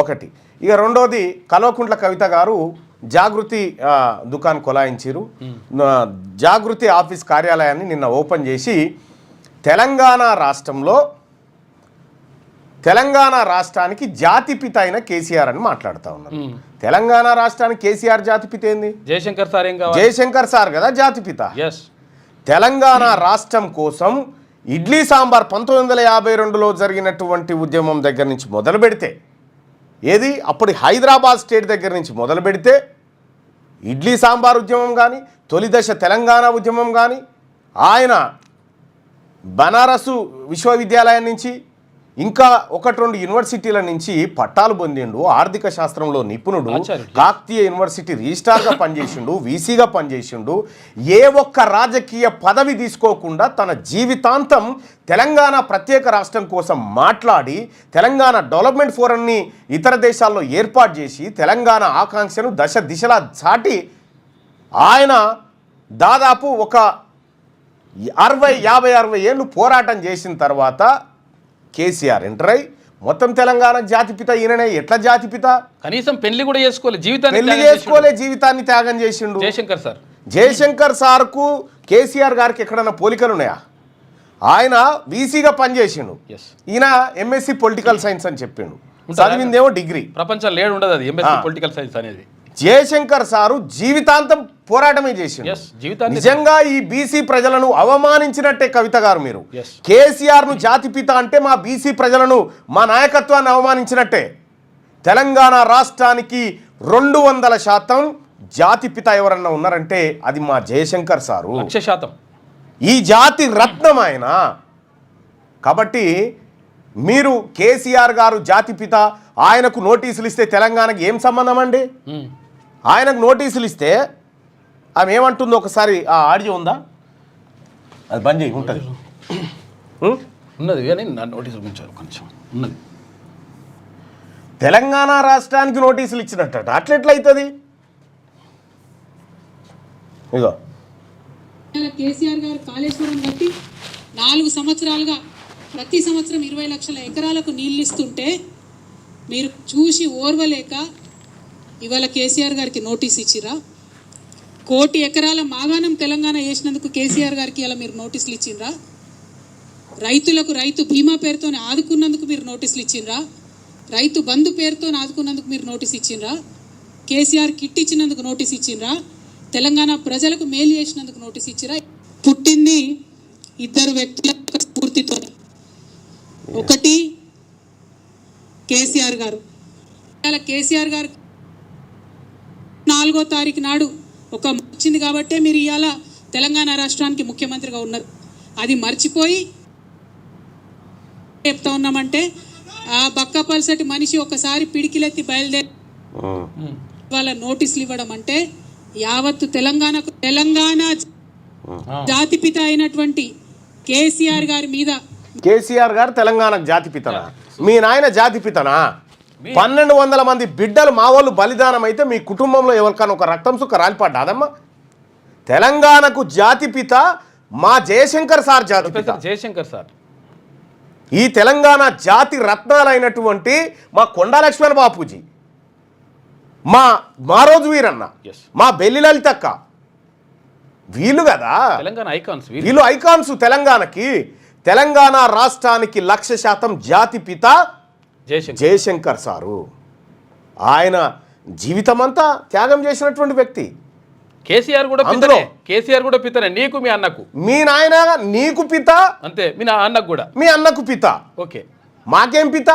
ఒకటి. ఇక రెండోది కల్వకుంట్ల కవిత గారు జాగృతి దుకాణం కొలాయించారు. జాగృతి ఆఫీస్ కార్యాలయాన్ని నిన్న ఓపెన్ చేసి తెలంగాణ రాష్ట్రానికి జాతిపిత అయిన కేసీఆర్ అని మాట్లాడుతూ ఉన్నారు. తెలంగాణ రాష్ట్రానికి కేసీఆర్ జాతిపిత ఏంది? జయశంకర్ సార్ కదా జాతిపిత. తెలంగాణ రాష్ట్రం కోసం ఇడ్లీ సాంబార్ 1952లో జరిగినటువంటి ఉద్యమం దగ్గర నుంచి మొదలు పెడితే, ఏది అప్పుడు హైదరాబాద్ స్టేట్ దగ్గర నుంచి మొదలు పెడితే ఇడ్లీ సాంబార్ ఉద్యమం కానీ, తొలి దశ తెలంగాణ ఉద్యమం కానీ, ఆయన బనారసు విశ్వవిద్యాలయం నుంచి ఇంకా 1-2 యూనివర్సిటీల నుంచి పట్టాలు పొందిండు. ఆర్థిక శాస్త్రంలో నిపుణుడు. కాకతీయ యూనివర్సిటీ రిజిస్ట్రార్గా పనిచేసిండు, వీసీగా పనిచేసిండు. ఏ ఒక్క రాజకీయ పదవి తీసుకోకుండా తన జీవితాంతం తెలంగాణ ప్రత్యేక రాష్ట్రం కోసం మాట్లాడి తెలంగాణ డెవలప్మెంట్ ఫోరంని ఇతర దేశాల్లో ఏర్పాటు చేసి తెలంగాణ ఆకాంక్షను దశ దిశలా చాటి ఆయన దాదాపు ఒక 50-60 ఏళ్ళు పోరాటం చేసిన తర్వాత కేసీఆర్ ఎంటర్ అయి మొత్తం తెలంగాణ జాతిపిత ఈయననే. ఎట్లా జాతిపిత? కనీసం పెళ్లి కూడా చేసుకోలే, జీవితాన్ని త్యాగం చేసిండు జయశంకర్ సార్కు కేసీఆర్ గారికి ఎక్కడన్నా పోలికలు ఉన్నాయా? ఆయన వీసీగా పనిచేసిండు, ఈయన ఎంఎస్సి పొలిటికల్ సైన్స్ అని చెప్పిండు, చదివిందేమో డిగ్రీ. ప్రపంచం లేడు ఉండదు అది ఎంఎస్సి పొలిటికల్ సైన్స్ అనేది. జయశంకర్ సారు జీవితాంతం పోరాటమే చేసిండు. నిజంగా ఈ బీసీ ప్రజలను అవమానించినట్టే కవిత గారు. మీరు కేసీఆర్ను జాతిపిత అంటే మా బీసీ ప్రజలను, మా నాయకత్వాన్ని అవమానించినట్టే. తెలంగాణ రాష్ట్రానికి 200% జాతిపిత ఎవరన్నా ఉన్నారంటే అది మా జయశంకర్ సారు. 100%. ఈ జాతి రత్నం ఆయన. కాబట్టి మీరు కేసీఆర్ గారు జాతిపిత, ఆయనకు నోటీసులు ఇస్తే తెలంగాణకి ఏం సంబంధం అండి? ఆయనకు నోటీసులు ఇస్తే ఆమె ఏమంటుందో ఒకసారి ఆ ఆడియో ఉందా? అది బంద్ చేయి, ఉంటుంది ఉన్నది కానీ నా నోటీసులు కొంచెం ఉన్నది. తెలంగాణ రాష్ట్రానికి నోటీసులు ఇచ్చినట్ట అట్లెట్లయితుంది? ఇగో కేసీఆర్ గారు కాళేశ్వరం కట్టి 4 సంవత్సరాలుగా ప్రతి సంవత్సరం 20 లక్షల ఎకరాలకు నీళ్ళు ఇస్తుంటే మీరు చూసి ఓర్వలేక ఇవాళ కేసీఆర్ గారికి నోటీస్ ఇచ్చిరా? 1 కోటి ఎకరాల మాగాణం తెలంగాణ వేసినందుకు కేసీఆర్ గారికి ఇలా మీరు నోటీసులు ఇచ్చిండ్రా? రైతులకు రైతు బీమా పేరుతో ఆదుకున్నందుకు మీరు నోటీసులు ఇచ్చిండ్రా? రైతు బంధు పేరుతో ఆదుకున్నందుకు మీరు నోటీస్ ఇచ్చిండ్రా? కేసీఆర్ కిట్ ఇచ్చినందుకు నోటీస్ ఇచ్చిండ్రా? తెలంగాణ ప్రజలకు మేలు చేసినందుకు నోటీస్ ఇచ్చిరా? పుట్టింది 2 వ్యక్తుల స్ఫూర్తితో. ఒకటి కేసీఆర్ గారు. కేసీఆర్ గారు 4వ తారీఖు నాడు ఒక వచ్చింది కాబట్టే మీరు ఇవాళ తెలంగాణ రాష్ట్రానికి ముఖ్యమంత్రిగా ఉన్నారు. అది మర్చిపోయి చెప్తా ఉన్నామంటే ఆ బక్కపల్సటి మనిషి ఒకసారి పిడికిలెత్తి బయలుదేరి వాళ్ళ నోటీసులు ఇవ్వడం అంటే యావత్తు తెలంగాణకు తెలంగాణ జాతిపిత అయినటువంటి కేసీఆర్ గారి మీద. కేసీఆర్ గారు తెలంగాణకు జాతిపితనా? మీ నాయన జాతిపితనా? 1200 మంది బిడ్డలు మా వాళ్ళు బలిదానం అయితే మీ కుటుంబంలో ఎవరికైనా ఒక రక్తం సుక్క రాలిపడ్డాదమ్మా? తెలంగాణకు జాతిపిత మా జయశంకర్ సార్ జాతిపిత. జయశంకర్ సార్ ఈ తెలంగాణ జాతి రత్నాలైనటువంటి మా కొండా లక్ష్మణ బాపూజీ, మా రోజు వీరన్న, మా బెల్లి లలితక్క, వీళ్ళు కదా తెలంగాణ ఐకాన్స్. వీళ్ళు ఐకాన్స్ తెలంగాణకి. తెలంగాణ రాష్ట్రానికి 100% జాతిపిత జయశంకర్ సారు. ఆయన జీవితం అంతా త్యాగం చేసినటువంటి వ్యక్తి. కేసీఆర్ కూడా పితనే. కేసీఆర్ కూడా పితనే. నీకు మీ అన్నకు. మీ నాయన నీకు పిత అంతే, మీ అన్నకు కూడా. మీ అన్నకు పిత. ఓకే, మాకేం పిత?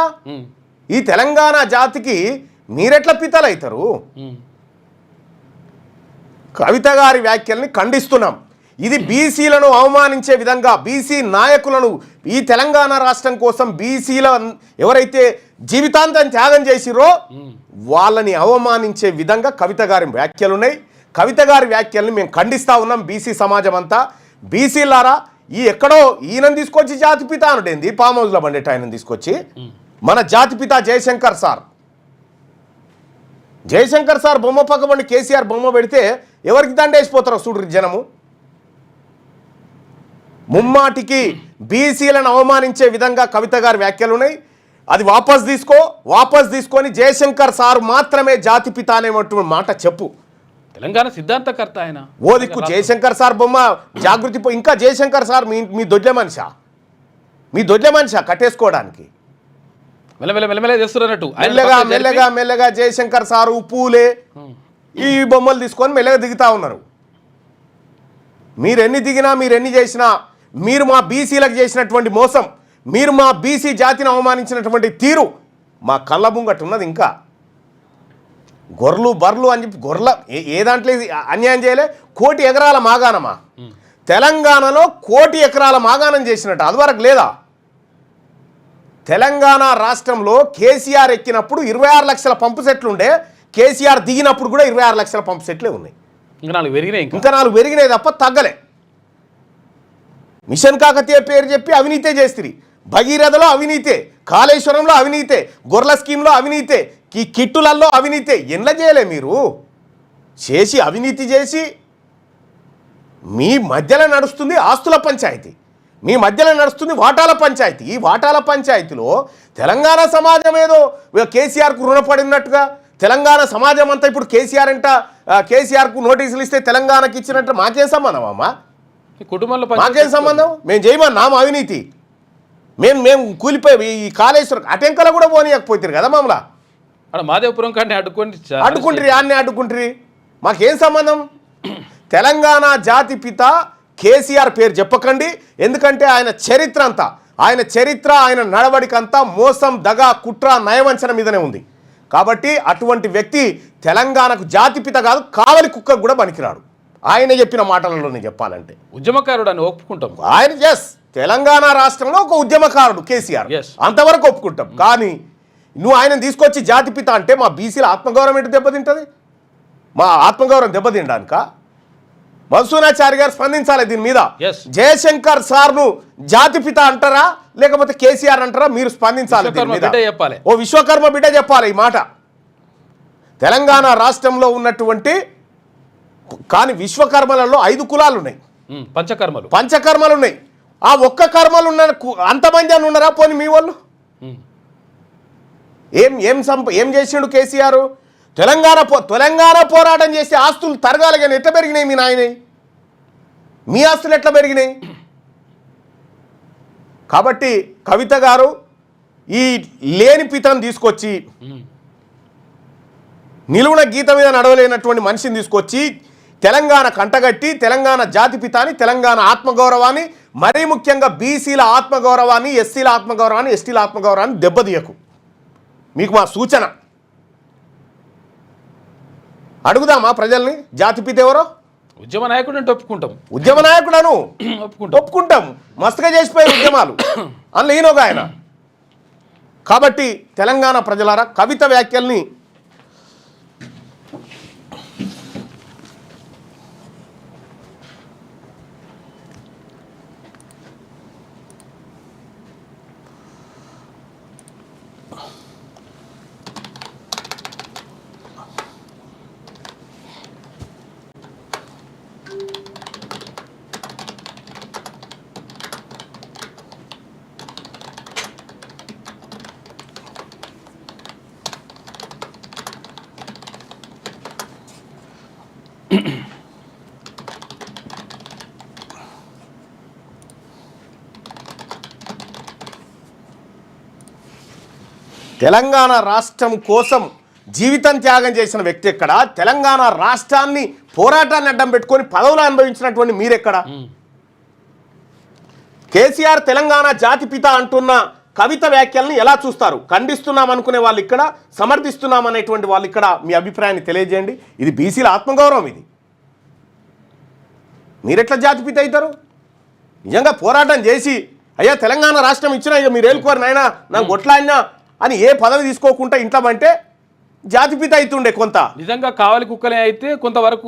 ఈ తెలంగాణ జాతికి మీరెట్లా పితలవుతారు? కవిత గారి వ్యాఖ్యల్ని ఖండిస్తున్నాం. ఇది బీసీలను అవమానించే విధంగా, బీసీ నాయకులను, ఈ తెలంగాణ రాష్ట్రం కోసం బీసీల ఎవరైతే జీవితాంతం త్యాగం చేసిరో వాళ్ళని అవమానించే విధంగా కవిత గారి వ్యాఖ్యలు ఉన్నాయి. కవిత గారి వ్యాఖ్యల్ని మేము ఖండిస్తూ ఉన్నాం. బీసీ సమాజం అంతా, బీసీలారా, ఈ ఎక్కడో ఈయనను తీసుకొచ్చి జాతిపిత అనుడేంది? ఫామ్ హౌస్లో బండేట ఆయనను తీసుకొచ్చి మన జాతిపిత జయశంకర్ సార్. జయశంకర్ సార్ బొమ్మ పక్కబండి కేసీఆర్ బొమ్మ పెడితే ఎవరికి దండేసిపోతారో చూడు జనము. ముమ్మాటికి బీసీలను అవమానించే విధంగా కవిత గారి వ్యాఖ్యలు ఉన్నాయి. అది వాపస్ తీసుకొని జయశంకర్ సార్ మాత్రమే జాతిపిత అనేటువంటి మాట చెప్పు. తెలంగాణ సిద్ధాంతకర్త ఆయన. ఓ దిక్కు జయశంకర్ సార్ బొమ్మ జాగృతి ఇంకా జయశంకర్ సార్ మీ దొడ్లే మనిషా కట్టేసుకోవడానికి మెల్లమెల్ల చేస్తున్నట్టు మెల్లగా జయశంకర్ సారు పూలే ఈ బొమ్మలు తీసుకొని మెల్లగా దిగుతా ఉన్నారు. మీరెన్ని దిగినా మీరెన్ని చేసినా మీరు మా బీసీలకు చేసినటువంటి మోసం, మీరు మా బీసీ జాతిని అవమానించినటువంటి తీరు మా కళ్ళ ముంగట్టు ఉన్నది. ఇంకా గొర్రెలు బర్రెలు అని చెప్పి ఏ దాంట్లో అన్యాయం చేయలే. 1 కోటి ఎకరాల మాగాణమా తెలంగాణలో 1 కోటి ఎకరాల మాగాణం చేసినట్టు అదివరకు లేదా? తెలంగాణ రాష్ట్రంలో కేసీఆర్ ఎక్కినప్పుడు 26 లక్షల పంపు సెట్లు ఉండే, కేసీఆర్ దిగినప్పుడు కూడా 26 లక్షల పంపు సెట్లే ఉన్నాయి. ఇంకా 4 పెరిగినాయి తప్ప తగ్గలే. మిషన్ కాకతీయ పేరు చెప్పి అవినీతే చేస్తుంది. భగీరథలో అవినీతే, కాళేశ్వరంలో అవినీతే, గొర్రెల స్కీమ్లో అవినీతే, ఈ కిట్టులల్లో అవినీతే. ఎట్లా చేయలే మీరు? చేసి అవినీతి చేసి మీ మధ్యలో నడుస్తుంది ఆస్తుల పంచాయతీ, మీ మధ్యలో నడుస్తుంది వాటాల పంచాయతీ. ఈ వాటాల పంచాయతీలో తెలంగాణ సమాజం ఏదో కేసీఆర్కు రుణపడినట్టుగా తెలంగాణ సమాజం అంతా ఇప్పుడు కేసీఆర్కు నోటీసులు ఇస్తే తెలంగాణకి ఇచ్చినట్టు మాకేం సంబంధం అమ్మా? కుటుంబంలో మాకేం సంబంధం? మేము చేయమన్నాము అవినీతి. మేము కూలిపోయి ఈ కాళేశ్వరం అటెంకలో కూడా పోనీయకపోతారు కదా మమ్మల్ని. మాదేవపురం కానీ అడ్డుకుంటారు. మాకేం సంబంధం? తెలంగాణ జాతిపిత కేసీఆర్ పేరు చెప్పకండి. ఎందుకంటే ఆయన చరిత్ర ఆయన నడవడికంతా మోసం, దగా, కుట్ర, నయవంచన మీదనే ఉంది. కాబట్టి అటువంటి వ్యక్తి తెలంగాణకు జాతిపిత కాదు, కావలి కుక్కకు కూడా పనికిరాడు. ఆయన చెప్పిన మాటలలోనే చెప్పాలంటే ఉద్యమకారుడు అని ఒప్పుకుంటాం. ఆయన తెలంగాణ రాష్ట్రంలో ఒక ఉద్యమకారుడు కేసీఆర్, అంతవరకు ఒప్పుకుంటాం. కానీ నువ్వు ఆయన తీసుకొచ్చి జాతిపిత అంటే మా బీసీల ఆత్మగౌరవం ఏంటి దెబ్బతింటుంది? మా ఆత్మగౌరవం దెబ్బతినడానిక? మధుసూనాచారి గారు స్పందించాలి దీని మీద. జయశంకర్ సార్ను జాతిపిత అంటారా లేకపోతే కేసీఆర్ అంటారా? మీరు స్పందించాలి దీని మీద. ఓ విశ్వకర్మ బిడ్డ చెప్పాలి ఈ మాట. తెలంగాణ రాష్ట్రంలో ఉన్నటువంటి కానీ విశ్వకర్మలలో 5 కులాలు ఉన్నాయి, పంచకర్మలు ఉన్నాయి. ఆ ఒక్క కర్మలు ఉన్న అంతమంది అని ఉన్నారా? పోనీ మీ వాళ్ళు ఏం చేసిండు కేసీఆర్? తెలంగాణ పోరాటం చేసి ఆస్తులు తరగాలి కానీ ఎట్లా పెరిగినాయి మీ నాయన? మీ ఆస్తులు ఎట్లా పెరిగినాయి? కాబట్టి కవిత గారు ఈ లేని పితను తీసుకొచ్చి నిలువున గీత మీద నడవలేనటువంటి మనిషిని తీసుకొచ్చి తెలంగాణ కంటగట్టి తెలంగాణ జాతిపితాని, తెలంగాణ ఆత్మగౌరవాన్ని, మరీ ముఖ్యంగా బీసీల ఆత్మగౌరవాన్ని, ఎస్సీల ఆత్మగౌరవాన్ని, ఎస్టీల ఆత్మగౌరవాన్ని దెబ్బతీయకు. మీకు మా సూచన. అడుగుదామా ప్రజల్ని జాతిపిత ఎవరో? ఉద్యమ నాయకుడు అంటే ఒప్పుకుంటాం. ఉద్యమ నాయకుడను ఒప్పుకుంటాం. మస్తుగా చేసిపోయే ఉద్యమాలు అందులో ఈయనొక ఆయన. కాబట్టి తెలంగాణ ప్రజలారా కవిత వ్యాఖ్యల్ని తెలంగాణ రాష్ట్రం కోసం జీవితం త్యాగం చేసిన వ్యక్తి ఎక్కడ? తెలంగాణ రాష్ట్రాన్ని పోరాటాన్ని అడ్డం పెట్టుకొని పదవులు అనుభవించినటువంటి మీరెక్కడ? కేసీఆర్ తెలంగాణ జాతిపిత అంటున్న కవిత వ్యాఖ్యల్ని ఎలా చూస్తారు? ఖండిస్తున్నాం అనుకునే వాళ్ళు ఇక్కడ, సమర్థిస్తున్నాం అనేటువంటి వాళ్ళు ఇక్కడ. మీ అభిప్రాయాన్ని తెలియజేయండి. ఇది బీసీల ఆత్మగౌరవం. ఇది మీరెట్లా జాతిపిత అవుతారు? నిజంగా పోరాటం చేసి అయ్యా తెలంగాణ రాష్ట్రం ఇచ్చినా ఇక మీరు ఏలుకోరు నాయన నాకు కొట్లాడినా అని ఏ పదవి తీసుకోకుండా ఇంట్లో అంటే జాతిపిత అవుతుండే. కొంత నిజంగా కావలి కుక్కలే అయితే కొంతవరకు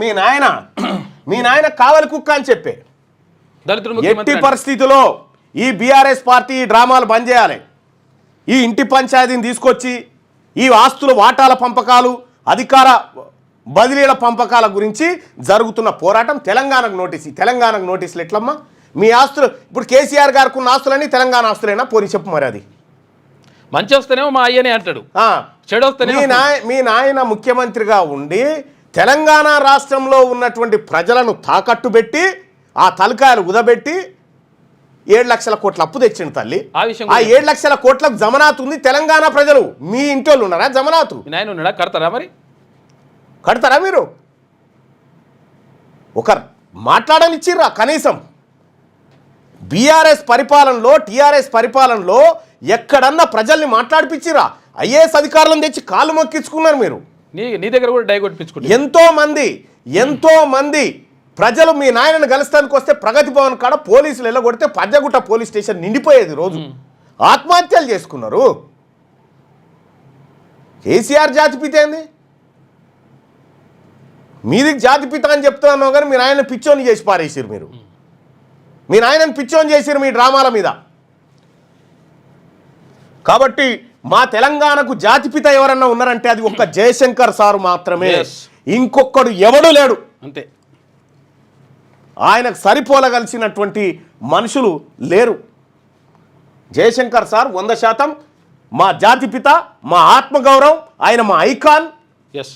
మీ నాయన కావలి కుక్క అని చెప్పే. ఎట్టి పరిస్థితిలో ఈ బీఆర్ఎస్ పార్టీ డ్రామాలు బంద్ చేయాలి. ఈ ఇంటి పంచాయతీని తీసుకొచ్చి ఈ ఆస్తుల వాటాల పంపకాలు, అధికార బదిలీల పంపకాల గురించి జరుగుతున్న పోరాటం తెలంగాణకు నోటీసులు ఎట్లమ్మా? మీ ఆస్తులు ఇప్పుడు కేసీఆర్ గారికి ఉన్న ఆస్తులన్నీ తెలంగాణ ఆస్తులైనా పోనీ చెప్పు మరి. అది మంచి వస్తేనేమో మా అయ్యనే అంటాడు, ఆ, చెడు వస్తేనేమో మీ నాయన ముఖ్యమంత్రిగా ఉండి తెలంగాణ రాష్ట్రంలో ఉన్నటువంటి ప్రజలను తాకట్టు పెట్టి ఆ తలకాయలు ఉదబెట్టి 7 లక్షల కోట్ల అప్పు తెచ్చిండు తల్లి. ఆ విషయం ఆ 7 లక్షల కోట్లకు జమనాత్ ఉంది తెలంగాణ ప్రజలు. మీ ఇంటి వాళ్ళు ఉన్నారా జమనాతు? మీ నాయన ఉన్నాడా? కడతారా మరి? కడతారా మీరు? ఒక మాట్లాడనిచ్చిర్రా కనీసం? బీఆర్ఎస్ పరిపాలనలో టీఆర్ఎస్ పరిపాలనలో ఎక్కడన్నా ప్రజల్ని మాట్లాడిపించిరా? ఐఏఎస్ అధికారులను తెచ్చి కాళ్ళు మొక్కించుకున్నారు మీరు. నీ దగ్గర కూడా డై కొట్టించుకుంటారు. ఎంతో మంది ప్రజలు మీ నాయనను కలుస్తానికి వస్తే ప్రగతి భవన్ కాడ పోలీసులు వెళ్ళగొడితే పంజగుట్ట పోలీస్ స్టేషన్ నిండిపోయేది. రోజు ఆత్మహత్యలు చేసుకున్నారు. కేసీఆర్ జాతిపిత ఏంది? మీది జాతిపిత అని చెప్తున్నావు కానీ మీ నాయన పిచ్చోని చేసి పారేసారు మీరు. మీ నాయనని పిచ్చోని చేసారు మీ డ్రామాల మీద. కాబట్టి మా తెలంగాణకు జాతిపిత ఎవరన్నా ఉన్నారంటే అది ఒక్క జయశంకర్ సారు మాత్రమే. ఇంకొకడు ఎవడు లేడు. అంతే. ఆయనకు సరిపోలగలిసినటువంటి మనుషులు లేరు. జయశంకర్ సార్ 100% మా జాతిపిత, మా ఆత్మగౌరవం, ఆయన మా ఐకాన్. ఎస్,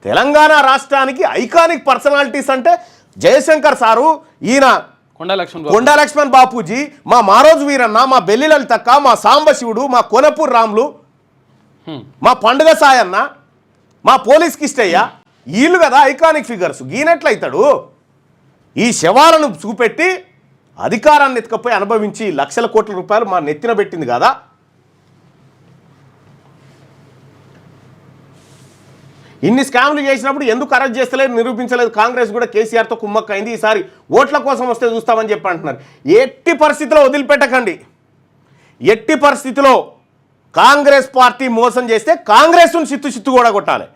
తెలంగాణ రాష్ట్రానికి ఐకానిక్ పర్సనాలిటీస్ అంటే జయశంకర్ సారు, ఈయన కొండా లక్ష్మణ్ బాపూజీ, మా మారోజు వీరన్న, మా బెల్లి లలితక్క, మా సాంబశివుడు, మా కోనపూర్ రాములు, మా పండుగ సాయన్న, మా పోలీస్ కిష్టయ్య, వీళ్ళు కదా ఐకానిక్ ఫిగర్స్. గీనెట్లయితాడు? ఈ శవాలను చూపెట్టి అధికారాన్ని ఎత్తుకపోయి అనుభవించి లక్షల కోట్ల రూపాయలు మా నెత్తిన పెట్టింది కదా. ఇన్ని స్కామ్లు చేసినప్పుడు ఎందుకు అరెస్ట్ చేస్తలేదు, నిరూపించలేదు? కాంగ్రెస్ కూడా కేసీఆర్తో కుమ్మక్కైంది. ఈసారి ఓట్ల కోసం వస్తే చూస్తామని చెప్పి అంటున్నారు. ఎట్టి పరిస్థితిలో వదిలిపెట్టకండి. ఎట్టి పరిస్థితిలో కాంగ్రెస్ పార్టీ మోసం చేస్తే కాంగ్రెస్ను చిత్తు కూడా కొట్టాలి.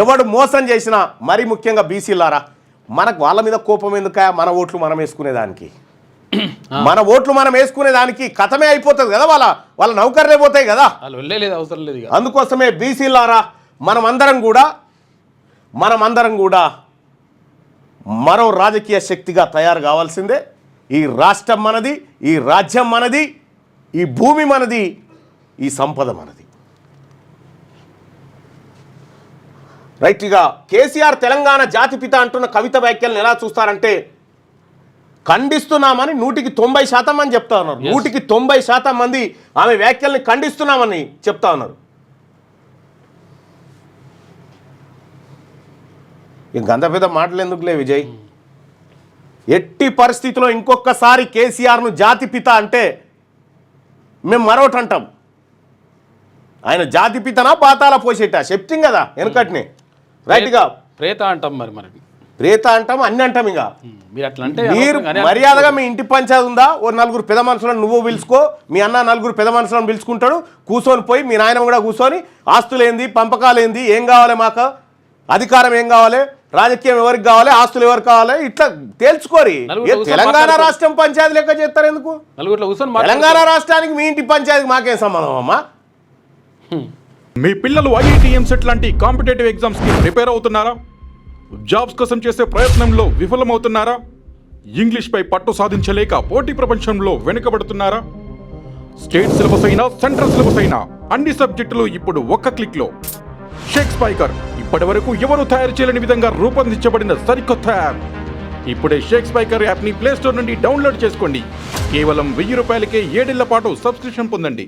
ఎవడు మోసం చేసినా, మరీ ముఖ్యంగా బీసీలారా, మనకు వాళ్ళ మీద కోపం ఎందుక? మన ఓట్లు మనం వేసుకునేదానికి, మన ఓట్లు మనం వేసుకునేదానికి కథమే అయిపోతుంది కదా. వాళ్ళ నౌకర్లే పోతాయి కదా. అవసరం లేదు. అందుకోసమే బీసీలారా, మనమందరం కూడా మరో రాజకీయ శక్తిగా తయారు కావాల్సిందే. ఈ రాష్ట్రం మనది, ఈ రాజ్యం మనది, ఈ భూమి మనది, ఈ సంపద మనది. రైట్. ఇక కేసీఆర్ తెలంగాణ జాతిపిత అంటున్న కవిత వ్యాఖ్యలను ఎలా చూస్తారంటే, ఖండిస్తున్నామని 100% అని చెప్తా ఉన్నారు. 190% మంది ఆమె వ్యాఖ్యల్ని ఖండిస్తున్నామని చెప్తా ఉన్నారు. ఇంక అంత పెద్ద మాటలు ఎందుకులే విజయ్. ఎట్టి పరిస్థితిలో ఇంకొకసారి కేసీఆర్ను జాతిపిత అంటే మేము మరొకటి అంటాం. ఆయన జాతిపితనా పాతాల పోసేట చెప్తాం కదా వెనకటిని. రైట్గా ప్రేత అంటాం. మరి ప్రేత అంటాం, అన్ని అంటాం. ఇంకా మీరు అట్లా అంటే మీరు మర్యాదగా మీ ఇంటి పంచాయతీ ఉందా, ఓ 4 పెద్ద మనుషులను నువ్వు పిలుచుకో, మీ అన్న 4 పెద్ద మనుషులను పిలుచుకుంటాడు, కూర్చొని పోయి మీ నాయన కూడా కూర్చొని ఆస్తులు ఏంది, పంపకాలు ఏంది, ఏం కావాలి, మాకు అధికారం ఏం కావాలి, రాజకీయం ఎవరికి కావాలి, ఆస్తులు ఎవరికి కావాలి, ఇట్లా తేల్చుకోరి. తెలంగాణ రాష్ట్రం పంచాయతీ లెక్క చేస్తారు ఎందుకు? తెలంగాణ రాష్ట్రానికి మీ ఇంటి పంచాయతీకి మాకేం సంబంధం అమ్మా? మీ పిల్లలు ఐఐటి ఎంసెట్ లాంటి కాంపిటేటివ్ ఎగ్జామ్స్ కి ప్రిపేర్ అవుతున్నారా? జాబ్స్ కోసం చేసే ప్రయత్నంలో విఫలమవుతున్నారా? ఇంగ్లీష్ పై పట్టు సాధించలేక పోటీ ప్రపంచంలో వెనుకబడుతున్నారా? స్టేట్ సిలబస్ అయినా సెంట్రల్ సిలబస్ అయినా అన్ని సబ్జెక్టులు ఇప్పుడు ఒక్క క్లిక్ లో. షేక్ స్పైకర్ ఇప్పటి వరకు ఎవరు తయారు చేయలేని విధంగా రూపొందించబడిన సరికొత్త యాప్. ఇప్పుడే షేక్ స్పైకర్ యాప్ ని ప్లే స్టోర్ నుండి డౌన్లోడ్ చేసుకోండి. కేవలం 1000 రూపాయలకే 7 ఏళ్ల పాటు సబ్స్క్రిప్షన్ పొందండి.